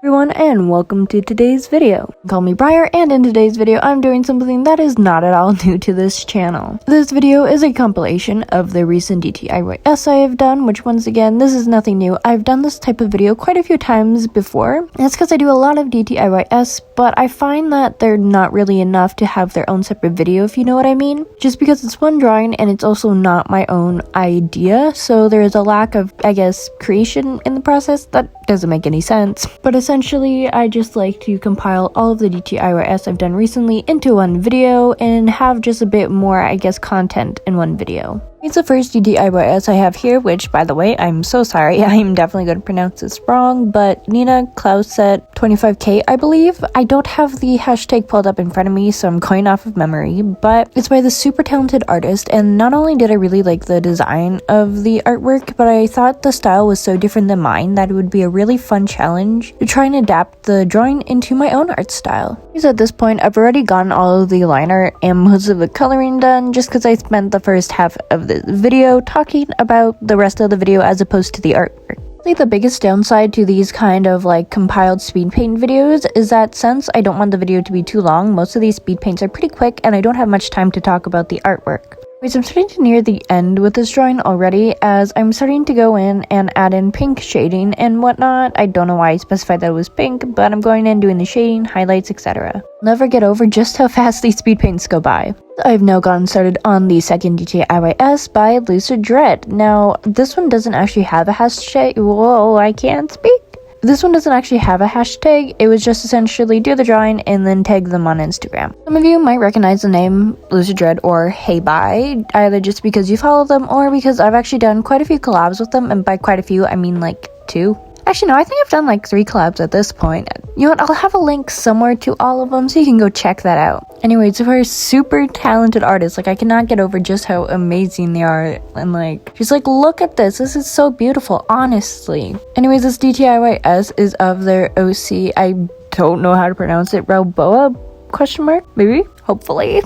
Everyone, and welcome to today's video. Call me Bryer, and in today's video I'm doing something that is not at all new to this channel. This video is a compilation of the recent DTIYs I have done, which once again, this is nothing new. I've done this type of video quite a few times before, and it's because I do a lot of DTIYs, but I find that they're not really enough to have their own separate video, if you know what I mean. Just because it's one drawing and it's also not my own idea, so there is a lack of, I guess, creation in the process. That doesn't make any sense. But essentially, I just like to compile all of the DTIYs I've done recently into one video and have just a bit more, I guess, content in one video. It's the first DTIYs I have here, which, by the way, I'm so sorry, I'm definitely going to pronounce this wrong, but Nina.Clausonet 25k, I believe. I don't have the hashtag pulled up in front of me, so I'm going off of memory, but it's by this super talented artist, and not only did I really like the design of the artwork, but I thought the style was so different than mine that it would be a really fun challenge to try and adapt the drawing into my own art style. So at this point, I've already gotten all of the liner and most of the coloring done, just because I spent the first half of the video talking about the rest of the video as opposed to the artwork. I think the biggest downside to these kind of like compiled speed paint videos is that since I don't want the video to be too long, most of these speed paints are pretty quick and I don't have much time to talk about the artwork. Anyways, I'm starting to near the end with this drawing already, as I'm starting to go in and add in pink shading and whatnot. I don't know why I specified that it was pink, but I'm going in doing the shading, highlights, etc. Never get over just how fast these speed paints go by. I've now gotten started on the second DTIYs by LucidDread. Now, this one doesn't actually have a hashtag. Whoa, I can't speak. This one doesn't actually have a hashtag. It was just essentially do the drawing and then tag them on Instagram. Some of you might recognize the name LucidDread or Hey Bye, either just because you follow them or because I've actually done quite a few collabs with them, and by quite a few I mean like 2. Actually, no, I think I've done like 3 collabs at this point. You know what, I'll have a link somewhere to all of them so you can go check that out. Anyways, we're super talented artists. Like, I cannot get over just how amazing they are. And like, just like, look at this. This is so beautiful, honestly. Anyways, this DTIYs is of their OC. I don't know how to pronounce it. Balboa? Question mark? Maybe? Hopefully.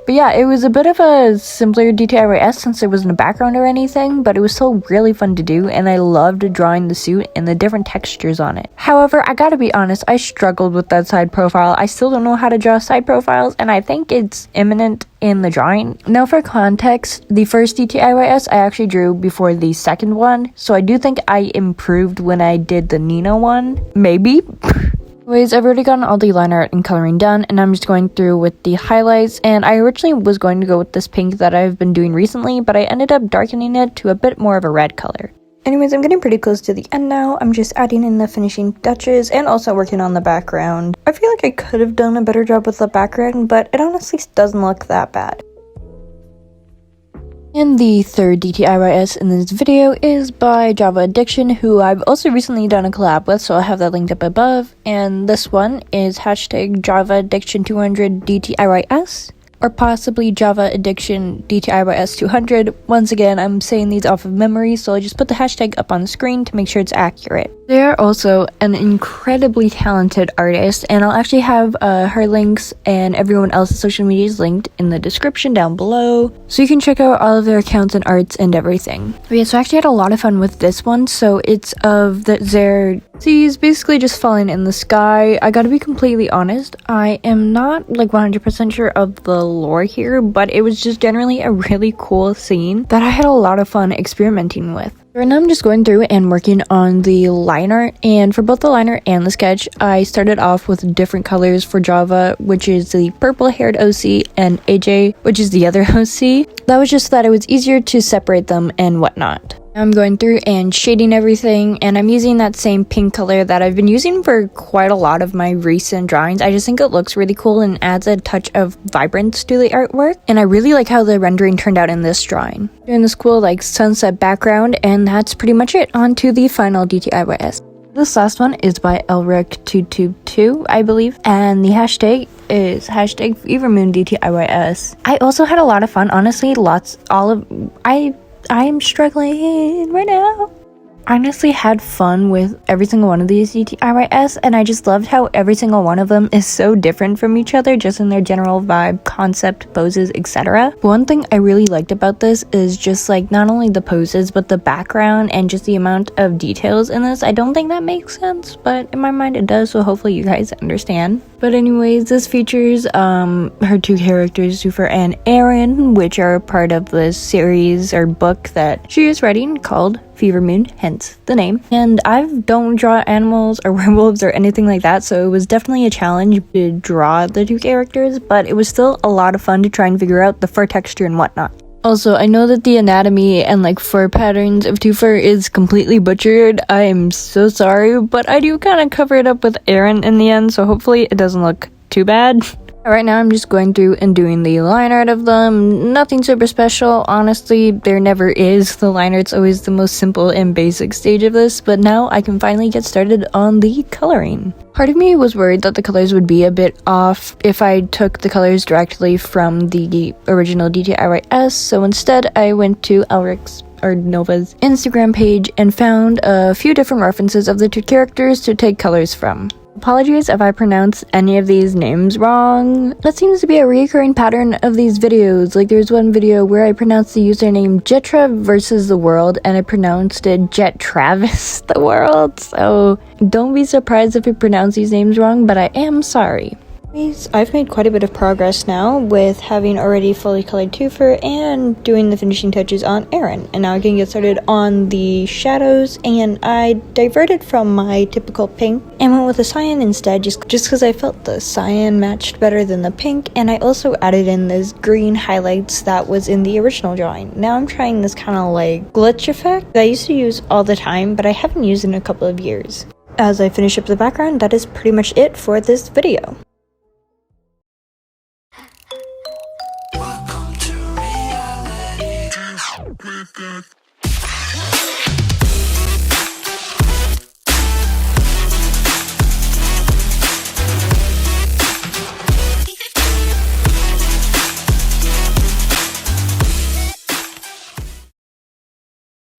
But yeah, it was a bit of a simpler DTIYs since there wasn't a background or anything, but it was still really fun to do, and I loved drawing the suit and the different textures on it. However, I gotta be honest, I struggled with that side profile. I still don't know how to draw side profiles, and I think it's imminent in the drawing. Now, for context, the first DTIYs I actually drew before the second one, so I do think I improved when I did the Nina one. Maybe? Anyways, I've already gotten all the line art and coloring done, and I'm just going through with the highlights, and I originally was going to go with this pink that I've been doing recently, but I ended up darkening it to a bit more of a red color. Anyways, I'm getting pretty close to the end now. I'm just adding in the finishing touches and also working on the background. I feel like I could have done a better job with the background, but it honestly doesn't look that bad. And the third DTIYs in this video is by JavaAddiction, who I've also recently done a collab with, so I'll have that linked up above. And this one is hashtag JavaAddiction200 DTIYs, or possibly JavaAddiction DTIYs 200. Once again, I'm saying these off of memory, so I'll just put the hashtag up on the screen to make sure it's accurate. They are also an incredibly talented artist, and I'll actually have her links and everyone else's social medias linked in the description down below, so you can check out all of their accounts and arts and everything. But yeah, so I actually had a lot of fun with this one. So it's of their seas basically just falling in the sky. I gotta be completely honest, I am not like 100% sure of the lore here, but it was just generally a really cool scene that I had a lot of fun experimenting with. Right now I'm just going through and working on the line art, and for both the liner and the sketch, I started off with different colors for Java, which is the purple haired OC, and AJ, which is the other OC. That was just so that it was easier to separate them and whatnot. I'm going through and shading everything, and I'm using that same pink color that I've been using for quite a lot of my recent drawings. I just think it looks really cool and adds a touch of vibrance to the artwork, and I really like how the rendering turned out in this drawing. Doing this cool like sunset background, and that's pretty much it. On to the final DTIYs. This last one is by Elric222, I believe, and the hashtag is hashtag EvenMoreDTIYs. I also had a lot of fun, honestly. I am struggling right now. honestly had fun with every single one of these DTIYs, and I just loved how every single one of them is so different from each other, just in their general vibe, concept, poses, etc. One thing I really liked about this is just like not only the poses but the background and just the amount of details in this. I don't think that makes sense, but in my mind it does, so hopefully you guys understand. But anyways, this features her two characters, Zufer and Aaron, which are part of this series or book that she is writing called Fever Moon, hence the name. And I don't draw animals or werewolves or anything like that, so it was definitely a challenge to draw the two characters, but it was still a lot of fun to try and figure out the fur texture and whatnot. Also, I know that the anatomy and like fur patterns of Twofer is completely butchered. I am so sorry, but I do kind of cover it up with Aaron in the end, so hopefully it doesn't look too bad. Right now I'm just going through and doing the line art of them. Nothing super special, honestly. There never is. The line art's always the most simple and basic stage of this, but now I can finally get started on the coloring. Part of me was worried that the colors would be a bit off if I took the colors directly from the original DTIYs, so instead I went to Elric's or Nova's Instagram page and found a few different references of the two characters to take colors from. Apologies if I pronounce any of these names wrong. That seems to be a recurring pattern of these videos. Like there's one video where I pronounced the username Jetra versus the world and I pronounced it Jet Travis the world. So don't be surprised if I pronounce these names wrong, but I am sorry. I've made quite a bit of progress now with having already fully colored Twofer and doing the finishing touches on Aaron, and now I can get started on the shadows, and I diverted from my typical pink and went with a cyan instead just because I felt the cyan matched better than the pink, and I also added in this green highlights that was in the original drawing. Now I'm trying this kind of like glitch effect that I used to use all the time, but I haven't used in a couple of years. As I finish up the background, that is pretty much it for this video.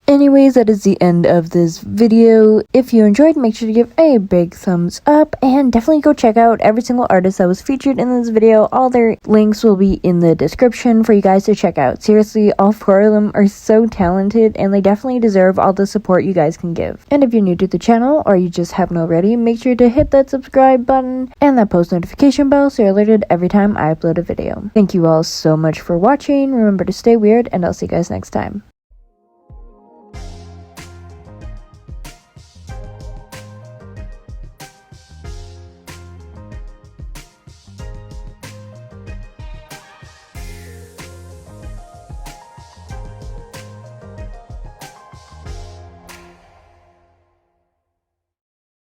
Anyways, that is the end of this video. If you enjoyed, make sure to give a big thumbs up and definitely go check out every single artist that was featured in this video. All their links will be in the description for you guys to check out. Seriously, all four of them are so talented and they definitely deserve all the support you guys can give. And if you're new to the channel or you just haven't already, make sure to hit that subscribe button and that post notification bell so you're alerted every time I upload a video. Thank you all so much for watching. Remember to stay weird and I'll see you guys next time.